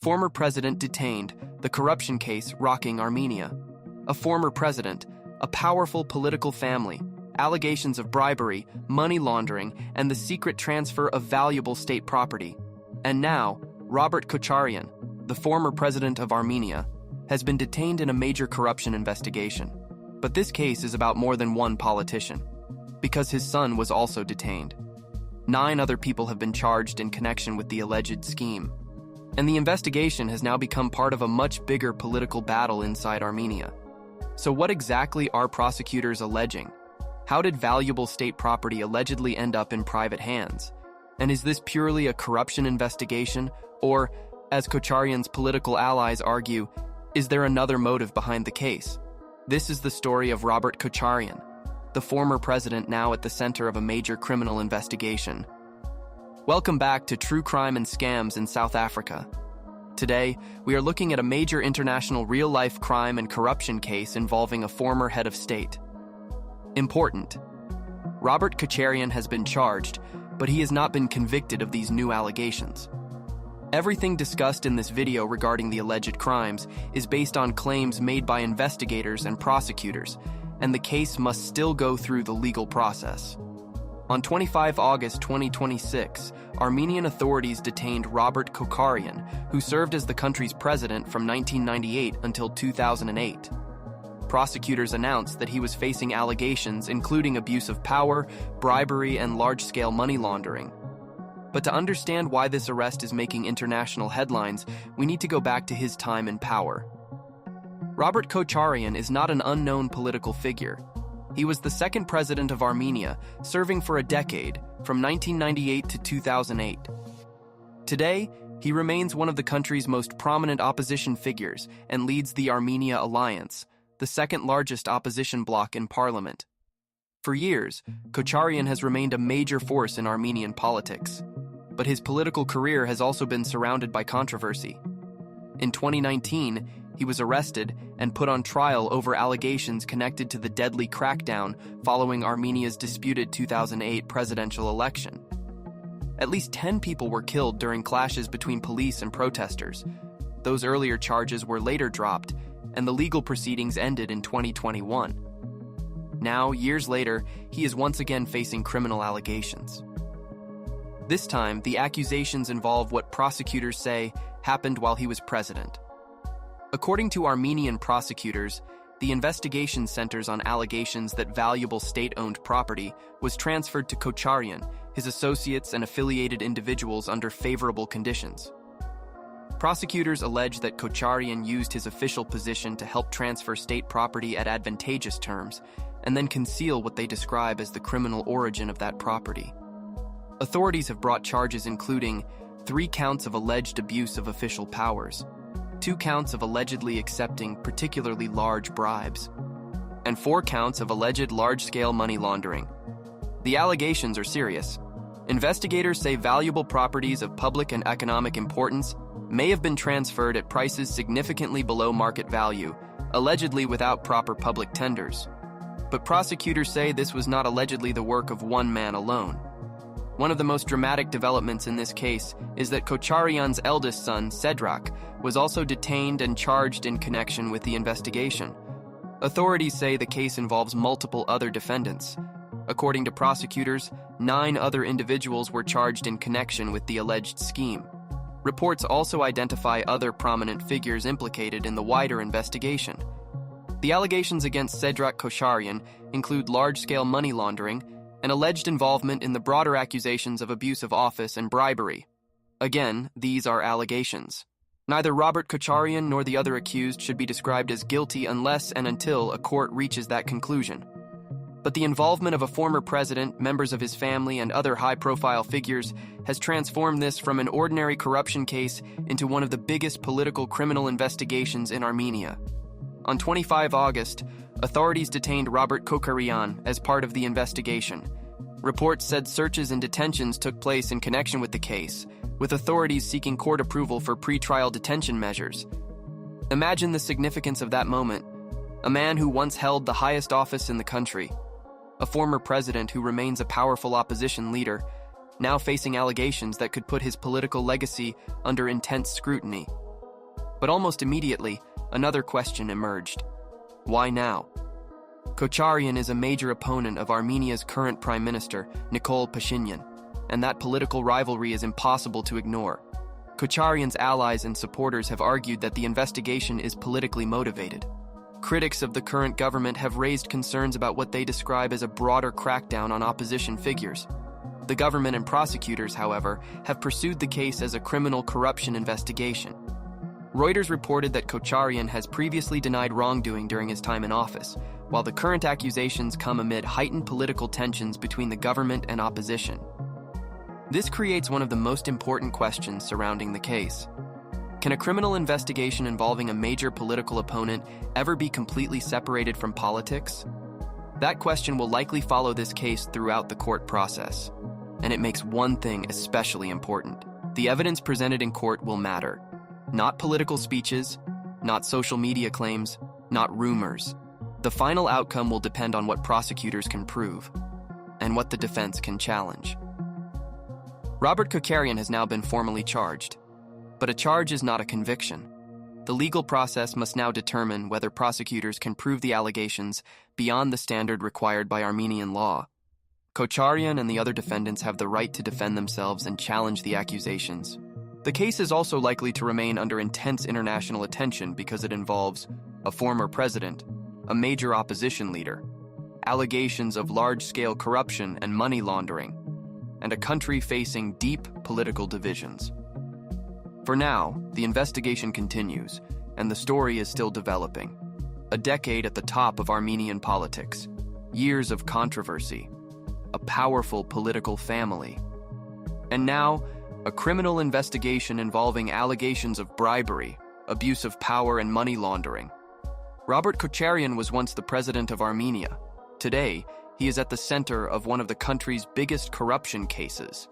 Former president detained, the corruption case rocking Armenia. A former president, a powerful political family, allegations of bribery, money laundering, and the secret transfer of valuable state property. And now, Robert Kocharyan, the former president of Armenia, has been detained in a major corruption investigation. But this case is about more than one politician, because his son was also detained. 9 other people have been charged in connection with the alleged scheme. And the investigation has now become part of a much bigger political battle inside Armenia. So what exactly are prosecutors alleging? How did valuable state property allegedly end up in private hands? And is this purely a corruption investigation? Or, as Kocharyan's political allies argue, is there another motive behind the case? This is the story of Robert Kocharyan, the former president now at the center of a major criminal investigation. Welcome back to True Crime and Scams in South Africa. Today, we are looking at a major international real-life crime and corruption case involving a former head of state. Important. Robert Kocharyan has been charged, but he has not been convicted of these new allegations. Everything discussed in this video regarding the alleged crimes is based on claims made by investigators and prosecutors, and the case must still go through the legal process. On 25 August 2026, Armenian authorities detained Robert Kocharyan, who served as the country's president from 1998 until 2008. Prosecutors announced that he was facing allegations including abuse of power, bribery, and large-scale money laundering. But to understand why this arrest is making international headlines, we need to go back to his time in power. Robert Kocharyan is not an unknown political figure. He was the second president of Armenia, serving for a decade, from 1998 to 2008. Today, he remains one of the country's most prominent opposition figures and leads the Armenia Alliance, the second largest opposition bloc in parliament. For years, Kocharyan has remained a major force in Armenian politics, but his political career has also been surrounded by controversy. In 2019, he was arrested and put on trial over allegations connected to the deadly crackdown following Armenia's disputed 2008 presidential election. At least 10 people were killed during clashes between police and protesters. Those earlier charges were later dropped, and the legal proceedings ended in 2021. Now, years later, he is once again facing criminal allegations. This time, the accusations involve what prosecutors say happened while he was president. According to Armenian prosecutors, the investigation centers on allegations that valuable state-owned property was transferred to Kocharyan, his associates, and affiliated individuals under favorable conditions. Prosecutors allege that Kocharyan used his official position to help transfer state property at advantageous terms, and then conceal what they describe as the criminal origin of that property. Authorities have brought charges including 3 counts of alleged abuse of official powers, 2 counts of allegedly accepting particularly large bribes, and 4 counts of alleged large-scale money laundering. The allegations are serious. Investigators say valuable properties of public and economic importance may have been transferred at prices significantly below market value, allegedly without proper public tenders. But prosecutors say this was not allegedly the work of one man alone. One of the most dramatic developments in this case is that Kocharyan's eldest son, Sedrak, was also detained and charged in connection with the investigation. Authorities say the case involves multiple other defendants. According to prosecutors, 9 other individuals were charged in connection with the alleged scheme. Reports also identify other prominent figures implicated in the wider investigation. The allegations against Sedrak Kocharyan include large-scale money laundering and alleged involvement in the broader accusations of abuse of office and bribery. Again, these are allegations. Neither Robert Kocharyan nor the other accused should be described as guilty unless and until a court reaches that conclusion. But the involvement of a former president, members of his family, and other high-profile figures has transformed this from an ordinary corruption case into one of the biggest political criminal investigations in Armenia. On 25 August, authorities detained Robert Kocharyan as part of the investigation. Reports said searches and detentions took place in connection with the case, with authorities seeking court approval for pre-trial detention measures. Imagine the significance of that moment. A man who once held the highest office in the country, a former president who remains a powerful opposition leader, now facing allegations that could put his political legacy under intense scrutiny. But almost immediately, another question emerged. Why now? Kocharyan is a major opponent of Armenia's current prime minister, Nikol Pashinyan, and that political rivalry is impossible to ignore. Kocharyan's allies and supporters have argued that the investigation is politically motivated. Critics of the current government have raised concerns about what they describe as a broader crackdown on opposition figures. The government and prosecutors, however, have pursued the case as a criminal corruption investigation. Reuters reported that Kocharyan has previously denied wrongdoing during his time in office, while the current accusations come amid heightened political tensions between the government and opposition. This creates one of the most important questions surrounding the case. Can a criminal investigation involving a major political opponent ever be completely separated from politics? That question will likely follow this case throughout the court process. And it makes one thing especially important. The evidence presented in court will matter. Not political speeches, not social media claims, not rumors. The final outcome will depend on what prosecutors can prove and what the defense can challenge. Robert Kocharyan has now been formally charged, but a charge is not a conviction. The legal process must now determine whether prosecutors can prove the allegations beyond the standard required by Armenian law. Kocharyan and the other defendants have the right to defend themselves and challenge the accusations. The case is also likely to remain under intense international attention because it involves a former president, a major opposition leader, allegations of large-scale corruption and money laundering, and a country facing deep political divisions. For now, the investigation continues, and the story is still developing. A decade at the top of Armenian politics, years of controversy, a powerful political family, and now, a criminal investigation involving allegations of bribery, abuse of power, and money laundering. Robert Kocharyan was once the president of Armenia. Today, he is at the center of one of the country's biggest corruption cases.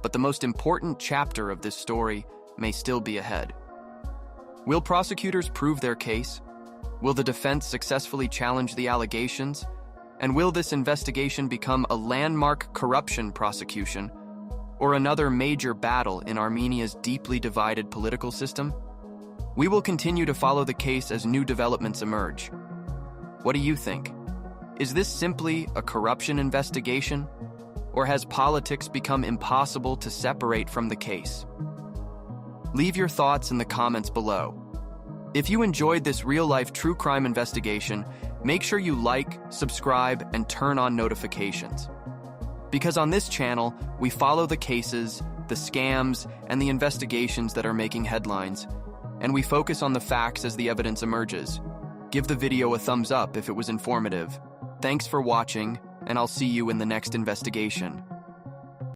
But the most important chapter of this story may still be ahead. Will prosecutors prove their case? Will the defense successfully challenge the allegations? And will this investigation become a landmark corruption prosecution or another major battle in Armenia's deeply divided political system? We will continue to follow the case as new developments emerge. What do you think? Is this simply a corruption investigation, or has politics become impossible to separate from the case? Leave your thoughts in the comments below. If you enjoyed this real-life true crime investigation, make sure you like, subscribe, and turn on notifications. Because on this channel, we follow the cases, the scams, and the investigations that are making headlines, and we focus on the facts as the evidence emerges. Give the video a thumbs up if it was informative. Thanks for watching, and I'll see you in the next investigation.